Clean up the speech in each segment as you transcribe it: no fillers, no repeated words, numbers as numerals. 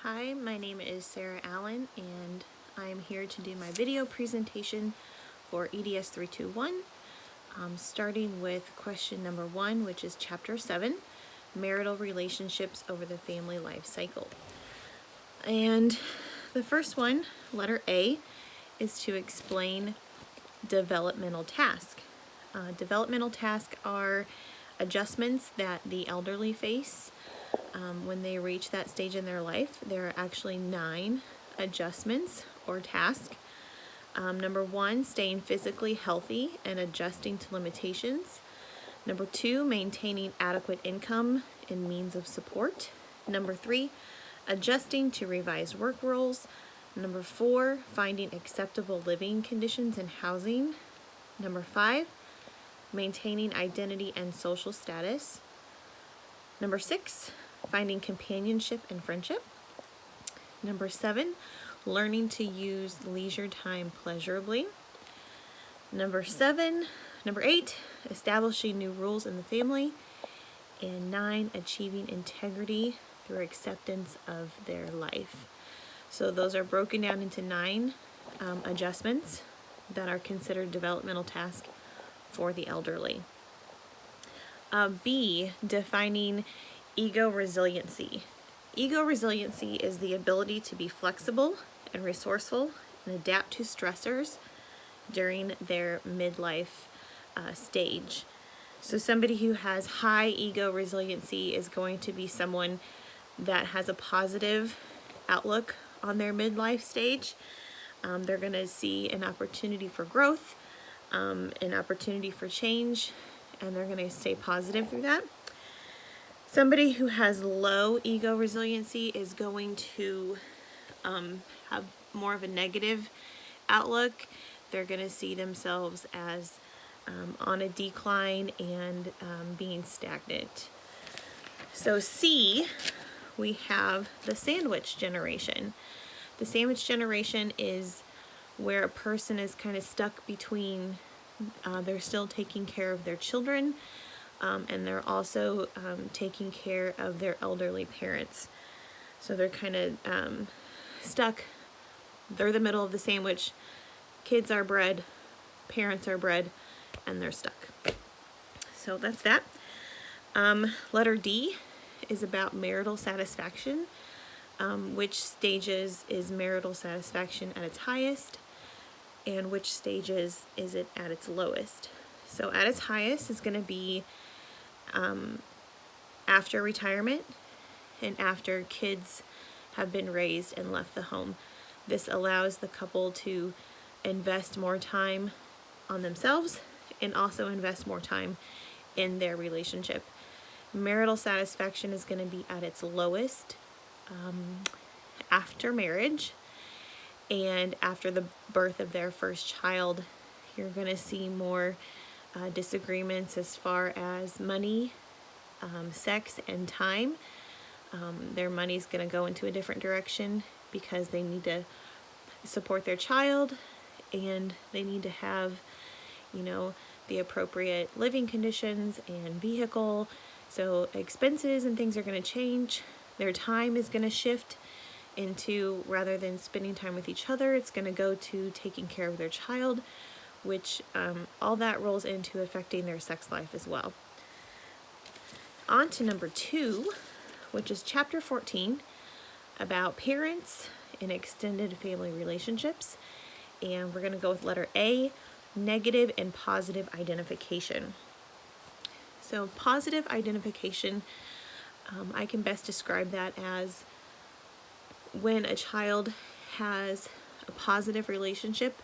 Hi, my name is Sarah Allen, and I'm here to do my video presentation for EDS321, starting with question number 1, which is Chapter 7, Marital Relationships over the Family Life Cycle. And the first one, letter A, is to explain developmental tasks. Developmental tasks are adjustments that the elderly face when they reach that stage in their life. There are actually 9 adjustments or tasks. Number 1, staying physically healthy and adjusting to limitations. Number 2, maintaining adequate income and means of support. Number 3, adjusting to revised work roles. Number 4, finding acceptable living conditions and housing. Number 5, maintaining identity and social status. Number 6, finding companionship and friendship. Number 7, learning to use leisure time pleasurably. Number 8, establishing new rules in the family. And 9, achieving integrity through acceptance of their life. So those are broken down into 9 adjustments that are considered developmental tasks for the elderly. B, defining ego resiliency. Ego resiliency is the ability to be flexible and resourceful and adapt to stressors during their midlife stage. So somebody who has high ego resiliency is going to be someone that has a positive outlook on their midlife stage. They're going to see an opportunity for growth, an opportunity for change, and they're going to stay positive through that. Somebody who has low ego resiliency is going to have more of a negative outlook. They're going to see themselves as on a decline and being stagnant. So C, we have the sandwich generation. The sandwich generation is where a person is kind of stuck between they're still taking care of their children, and they're also taking care of their elderly parents. So they're kind of stuck. They're the middle of the sandwich. Kids are bred, parents are bred, and they're stuck. So that's that. Letter D is about marital satisfaction. Which stages is marital satisfaction at its highest, and which stages is it at its lowest. So at its highest is going to be after retirement and after kids have been raised and left the home. This allows the couple to invest more time on themselves and also invest more time in their relationship. Marital satisfaction is going to be at its lowest after marriage and after the birth of their first child. You're going to see more disagreements as far as money, sex, and time. Their money's going to go into a different direction because they need to support their child, and they need to have, the appropriate living conditions and vehicle. So expenses and things are going to change. Their time is going to shift into, rather than spending time with each other, it's going to go to taking care of their child, which all that rolls into affecting their sex life as well. On to number 2, which is Chapter 14, about parents and extended family relationships. And we're going to go with letter A, negative and positive identification. So positive identification, I can best describe that as when a child has a positive relationship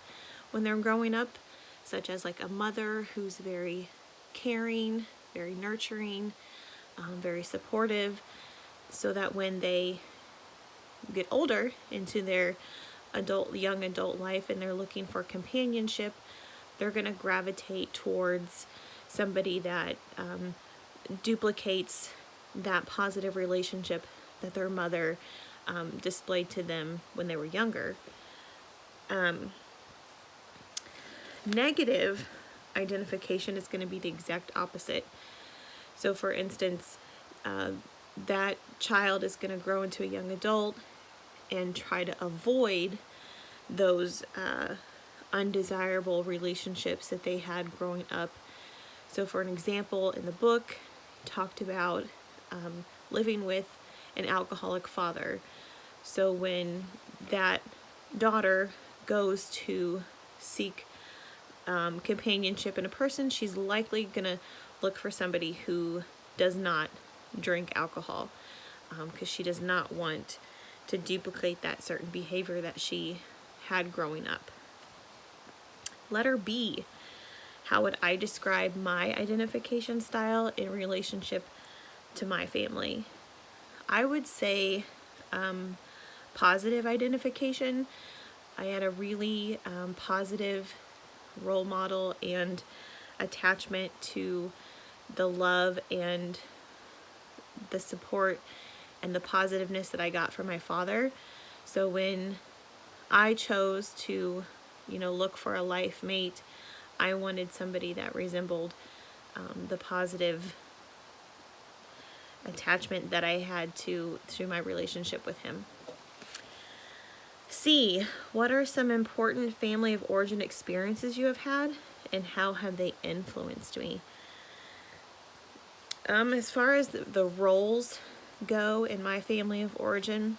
when they're growing up, such as like a mother who's very caring, very nurturing, very supportive, so that when they get older into their young adult life and they're looking for companionship, they're going to gravitate towards somebody that duplicates that positive relationship that their mother displayed to them when they were younger. Negative identification is going to be the exact opposite. So for instance, that child is going to grow into a young adult and try to avoid those undesirable relationships that they had growing up. So for an example, in the book, talked about living with an alcoholic father. So when that daughter goes to seek companionship in a person, she's likely going to look for somebody who does not drink alcohol, because she does not want to duplicate that certain behavior that she had growing up. Letter B, how would I describe my identification style in relationship to my family? I would say positive identification. I had a really positive role model and attachment to the love and the support and the positiveness that I got from my father. So when I chose to, look for a life mate, I wanted somebody that resembled the positive attachment that I had through my relationship with him. C, what are some important family of origin experiences you have had, and how have they influenced me? As far as the roles go in my family of origin,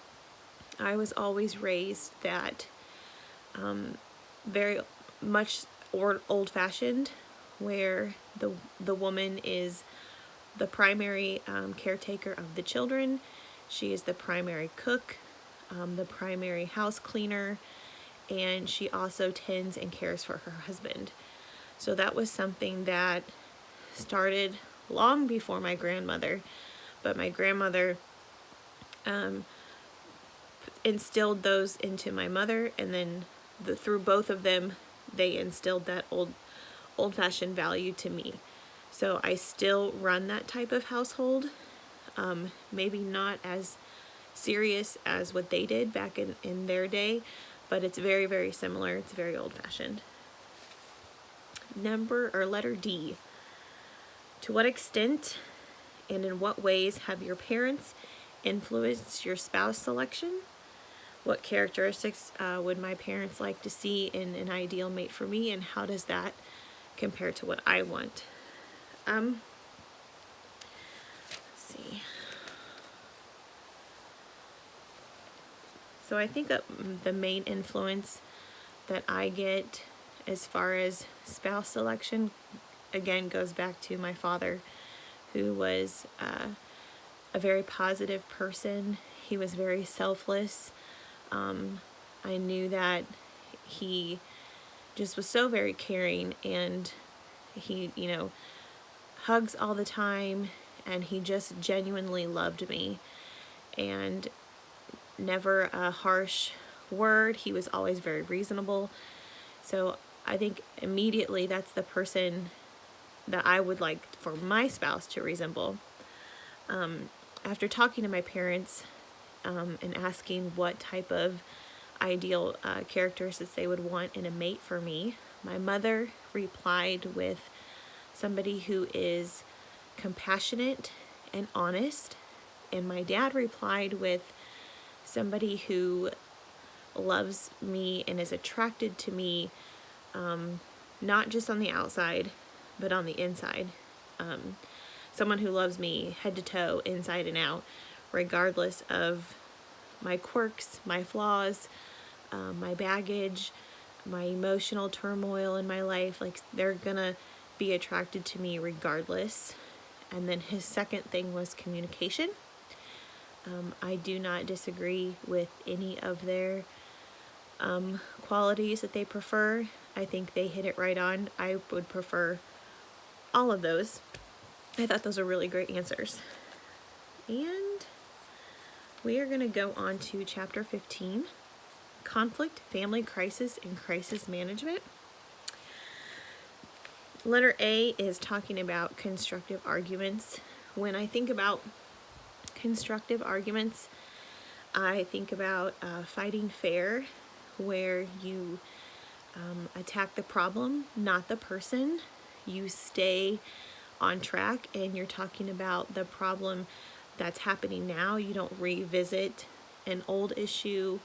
I was always raised that very much old-fashioned, where the woman is the primary caretaker of the children. She is the primary cook, the primary house cleaner, and she also tends and cares for her husband. So that was something that started long before my grandmother, but my grandmother instilled those into my mother, and then through both of them, they instilled that old-fashioned value to me. So I still run that type of household, maybe not as serious as what they did back in their day, but it's very, very similar. It's very old-fashioned. Letter D. To what extent and in what ways have your parents influenced your spouse selection? What characteristics would my parents like to see in an ideal mate for me, and how does that compare to what I want? Let's see. So I think that the main influence that I get as far as spouse selection, again, goes back to my father, who was a very positive person. He was very selfless. I knew that he just was so very caring, and he, hugs all the time, and he just genuinely loved me, and never a harsh word. He was always very reasonable. So I think immediately that's the person that I would like for my spouse to resemble. After talking to my parents and asking what type of ideal characteristics they would want in a mate for me, my mother replied with somebody who is compassionate and honest, and my dad replied with somebody who loves me and is attracted to me, not just on the outside, but on the inside. Someone who loves me head to toe, inside and out, regardless of my quirks, my flaws, my baggage, my emotional turmoil in my life. Like, they're gonna be attracted to me regardless. And then his second thing was communication. I do not disagree with any of their qualities that they prefer. I think they hit it right on. I would prefer all of those. I thought those were really great answers. And we are going to go on to chapter 15, Conflict, Family Crisis, and Crisis Management. Letter A is talking about constructive arguments. When I think about constructive arguments, I think about fighting fair, where you attack the problem, not the person. You stay on track, and you're talking about the problem that's happening now. You don't revisit an old issue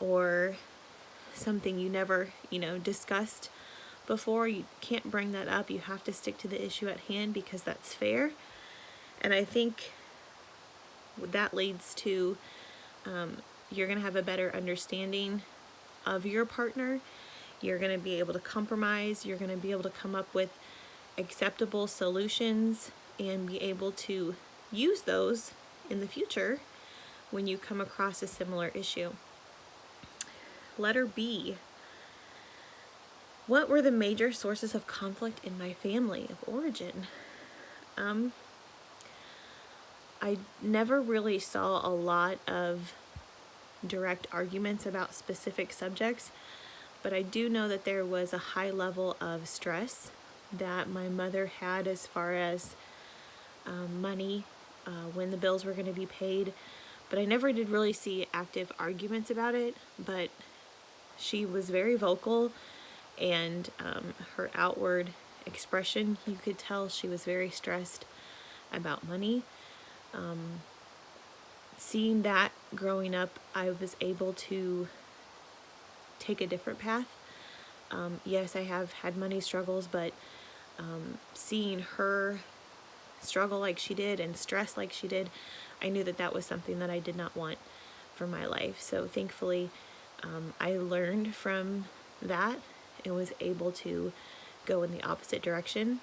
or something you never, discussed before, you can't bring that up. You have to stick to the issue at hand because that's fair. And I think that leads to you're going to have a better understanding of your partner. You're going to be able to compromise. You're going to be able to come up with acceptable solutions and be able to use those in the future when you come across a similar issue. Letter B. What were the major sources of conflict in my family of origin? I never really saw a lot of direct arguments about specific subjects, but I do know that there was a high level of stress that my mother had as far as money, when the bills were going to be paid, but I never did really see active arguments about it. But she was very vocal, and her outward expression, you could tell she was very stressed about money. Seeing that growing up, I was able to take a different path. Yes, I have had money struggles, but seeing her struggle like she did and stress like she did, I knew that that was something that I did not want for my life. So thankfully, I learned from that and was able to go in the opposite direction.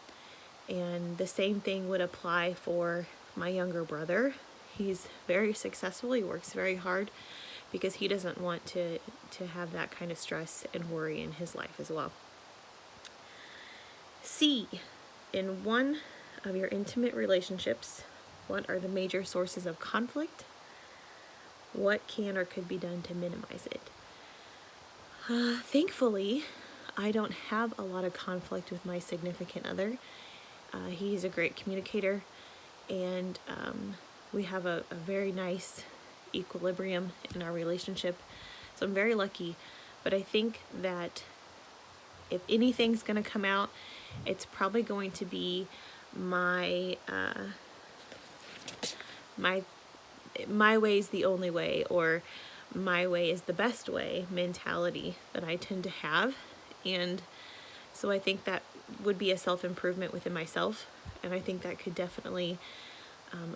And the same thing would apply for my younger brother. He's very successful. He works very hard because he doesn't want to have that kind of stress and worry in his life as well. C. In one of your intimate relationships, what are the major sources of conflict? What can or could be done to minimize it? Thankfully, I don't have a lot of conflict with my significant other. He's a great communicator, and we have a very nice equilibrium in our relationship. So I'm very lucky, but I think that if anything's going to come out, it's probably going to be my way's the only way, or my way is the best way mentality that I tend to have. And so I think that would be a self-improvement within myself, and I think that could definitely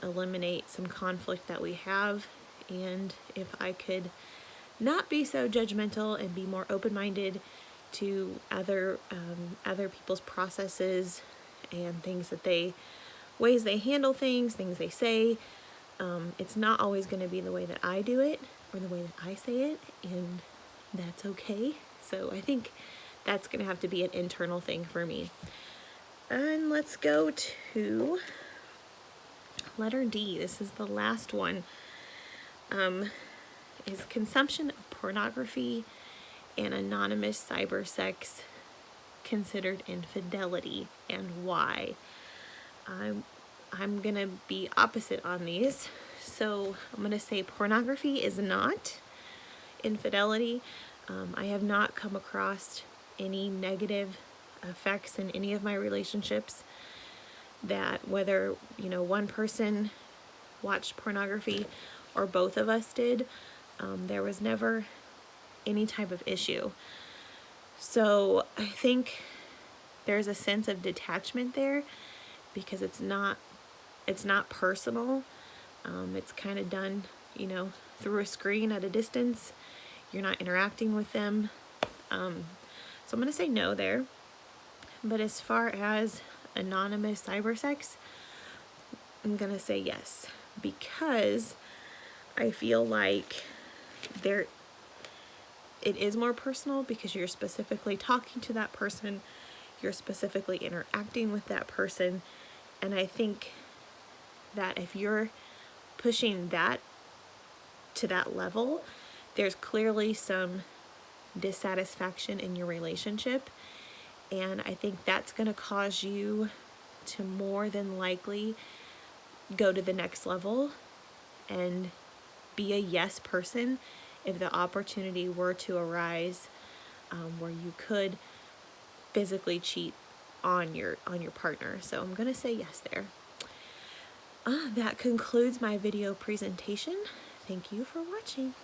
eliminate some conflict that we have. And if I could not be so judgmental and be more open-minded to other people's processes and ways they handle things they say, it's not always going to be the way that I do it or the way that I say it, and that's okay. So I think that's going to have to be an internal thing for me. And let's go to letter D. This is the last one. Is consumption of pornography and anonymous cyber sex considered infidelity, and why? I'm gonna be opposite on these. So I'm gonna say pornography is not infidelity. I have not come across any negative effects in any of my relationships that whether one person watched pornography or both of us did, there was never any type of issue. So I think there's a sense of detachment there because it's not personal. It's kind of done, through a screen at a distance. You're not interacting with them. So I'm going to say no there. But as far as anonymous cyber sex, I'm going to say yes, because I feel like it is more personal because you're specifically talking to that person, you're specifically interacting with that person, and I think that if you're pushing that to that level, there's clearly some dissatisfaction in your relationship, and I think that's going to cause you to more than likely go to the next level and be a yes person if the opportunity were to arise where you could physically cheat on your partner. So I'm going to say yes there. That concludes my video presentation. Thank you for watching.